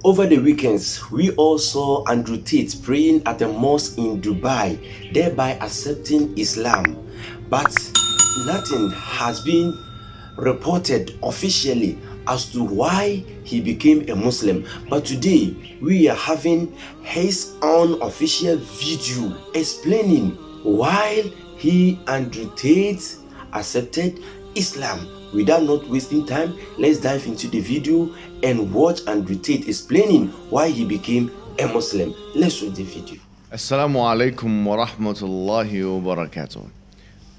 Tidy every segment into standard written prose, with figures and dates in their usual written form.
Over the weekends, we all saw Andrew Tate praying at a mosque in Dubai, thereby accepting Islam. But nothing has been reported officially as to why he became a Muslim. But today, we are having his own official video explaining why he, Andrew Tate, accepted Islam. Without not wasting time, let's dive into the video and watch Andrew Tate explaining why he became a Muslim. Let's watch the video. Assalamu alaikum wa rahmatullahi wa barakatuh.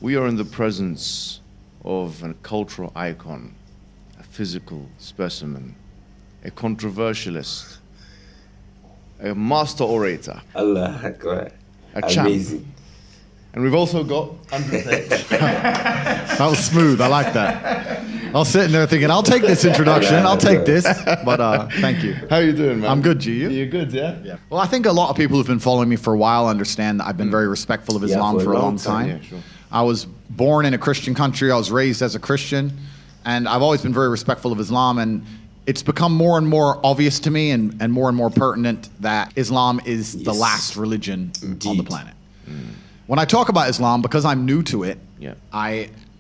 We are in the presence of a cultural icon, a physical specimen, a controversialist, a master orator, Allah Akbar. a champ. Amazing. And we've also got Andrew Tate. That was smooth. I like that. I was sitting there thinking, I'll take this introduction. I'll take this. But thank you. How you doing, man? I'm good, G. You? You're good, yeah? Yeah. Well, I think a lot of people who've been following me for a while understand that I've been very respectful of Islam for a long time. Yeah, sure. I was born in a Christian country. I was raised as a Christian. And I've always been very respectful of Islam. And it's become more and more obvious to me and more pertinent that Islam is the last religion on the planet. When I talk about Islam, because I'm new to it,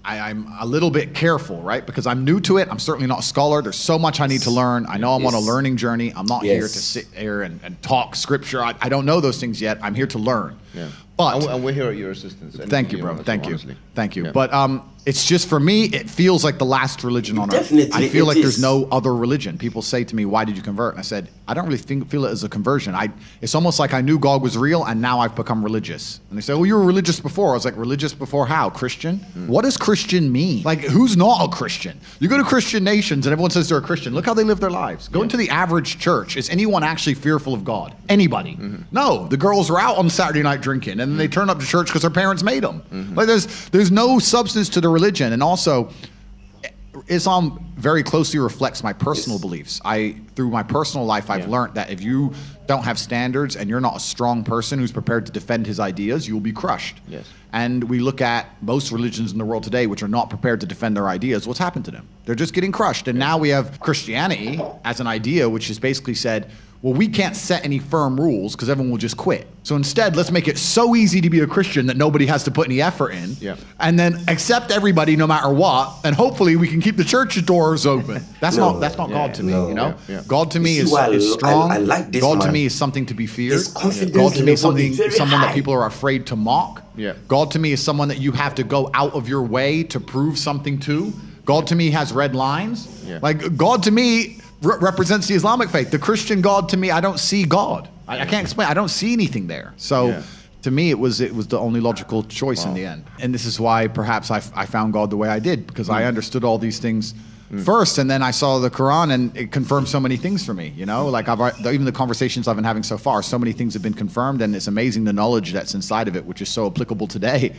I'm a little bit careful, right? Because I'm new to it. I'm certainly not a scholar. There's so much I need to learn. I know I'm on a learning journey. I'm not here to sit here and talk scripture. I don't know those things yet. I'm here to learn. Yeah. But and we're here at your assistance. Thank you, bro. Thank you. Honestly. Thank you. Yeah. But it's just, for me, it feels like the last religion on earth. Definitely, I feel it like is. there's no other religion. People say to me, why did you convert? And I said, I don't really feel it as a conversion. It's almost like I knew God was real and now I've become religious. And they say, well, you were religious before. I was like, religious before how? Christian? What does Christian mean? Like, who's not a Christian? You go to Christian nations and everyone says they're a Christian. Look how they live their lives. Go into the average church. Is anyone actually fearful of God? Anybody? No. The girls are out on Saturday night drinking and then they turn up to church because their parents made them. Like, there's no substance to the religion. And also, Islam very closely reflects my personal beliefs. Through my personal life, I've learned that if you don't have standards and you're not a strong person who's prepared to defend his ideas, you'll be crushed. Yes. And we look at most religions in the world today which are not prepared to defend their ideas. What's happened to them? They're just getting crushed. And now we have Christianity as an idea which has basically said, well, we can't set any firm rules because everyone will just quit. So instead, let's make it so easy to be a Christian that nobody has to put any effort in. Yeah. And then accept everybody no matter what. And hopefully we can keep the church doors open. That's not God to me, you know? Yeah. God to me is strong. I like this, God man. to me is something to be feared. His confidence God to me is level is very someone high. that people are afraid to mock. Yeah. God to me is someone that you have to go out of your way to prove something to. God to me has red lines. Yeah. Like, God to me represents the Islamic faith. The Christian God to me, I don't see God. I can't explain. I don't see anything there. So to me, it was the only logical choice in the end. And this is why perhaps I found God the way I did, because I understood all these things first, and then I saw the Quran, and it confirmed so many things for me. You know, like even the conversations I've been having so far, so many things have been confirmed, and it's amazing the knowledge that's inside of it, which is so applicable today.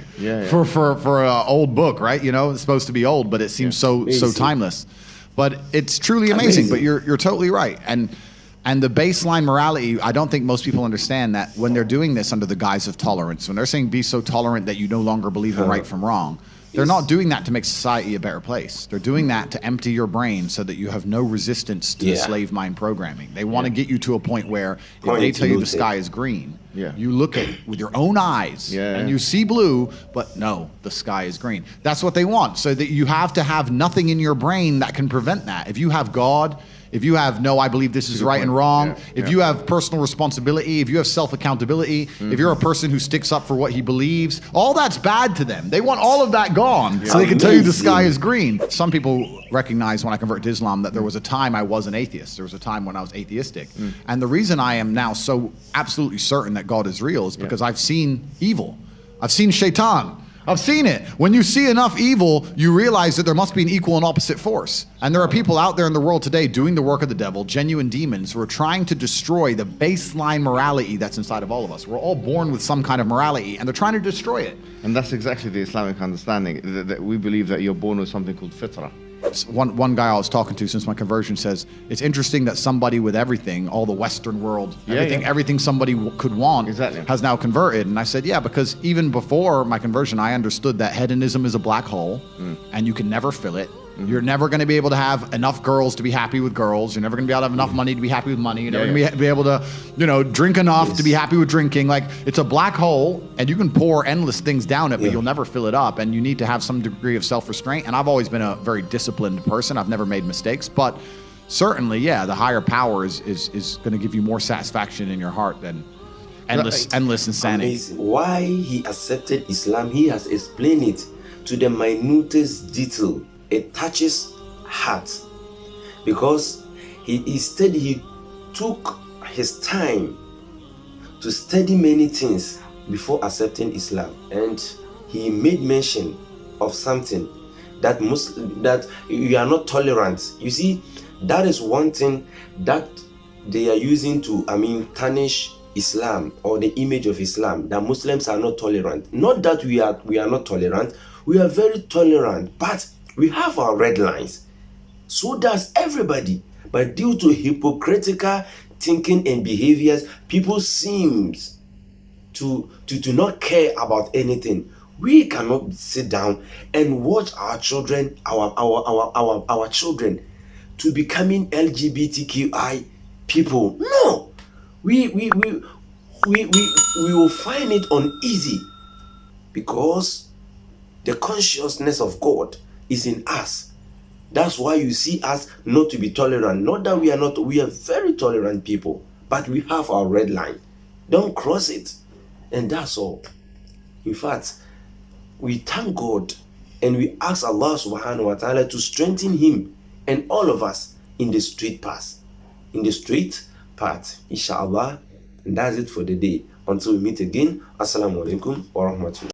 For an old book, right? You know, it's supposed to be old, but it seems so timeless. But it's truly amazing. But you're totally right. And the baseline morality, I don't think most people understand that when they're doing this under the guise of tolerance, when they're saying be so tolerant that you no longer believe in right from wrong, they're not doing that to make society a better place. They're doing that to empty your brain so that you have no resistance to the slave mind programming. They want to get you to a point where if they tell you the sky is green, you look at it with your own eyes and you see blue, but no, the sky is green. That's what they want, so that you have to have nothing in your brain that can prevent that. If you have God, if you have I believe this is right and wrong, if you have personal responsibility, if you have self-accountability, if you're a person who sticks up for what he believes, all that's bad to them. They want all of that gone so they can tell you the sky is green. Some people recognize when I converted to Islam that there was a time I was an atheist. There was a time when I was atheistic. And the reason I am now so absolutely certain that God is real is because I've seen evil. I've seen shaitan. I've seen it. When you see enough evil, you realize that there must be an equal and opposite force. And there are people out there in the world today doing the work of the devil, genuine demons, who are trying to destroy the baseline morality that's inside of all of us. We're all born with some kind of morality, and they're trying to destroy it. And that's exactly the Islamic understanding, that we believe that you're born with something called fitrah. One guy I was talking to since my conversion says, it's interesting that somebody with everything, all the Western world, everything somebody could want has now converted. And I said, yeah, because even before my conversion, I understood that hedonism is a black hole and you can never fill it. You're never going to be able to have enough girls to be happy with girls. You're never going to be able to have enough money to be happy with money. You're never going to be able to, drink enough to be happy with drinking. Like, it's a black hole, and you can pour endless things down it, but you'll never fill it up. And you need to have some degree of self-restraint. And I've always been a very disciplined person. I've never made mistakes, but certainly, the higher power is going to give you more satisfaction in your heart than endless insanity. Amazing. Why he accepted Islam, he has explained it to the minutest detail. It touches heart, because he took his time to study many things before accepting Islam, and he made mention of something that you are not tolerant. You see, that is one thing that they are using to tarnish Islam or the image of Islam, that Muslims are not tolerant. Not that we are not tolerant. We are very tolerant, but we have our red lines. So does everybody. But due to hypocritical thinking and behaviors, people seems to not care about anything. We cannot sit down and watch our children, our children, to becoming LGBTQI people. No, we will find it uneasy, because the consciousness of God is in us. That's why you see us not to be tolerant. Not that we are not, we are very tolerant people, but we have our red line. Don't cross it. And that's all. In fact, we thank God and we ask Allah subhanahu wa ta'ala to strengthen him and all of us in the straight path. Inshallah. And that's it for the day. Until we meet again, Assalamu alaikum wa rahmatullah.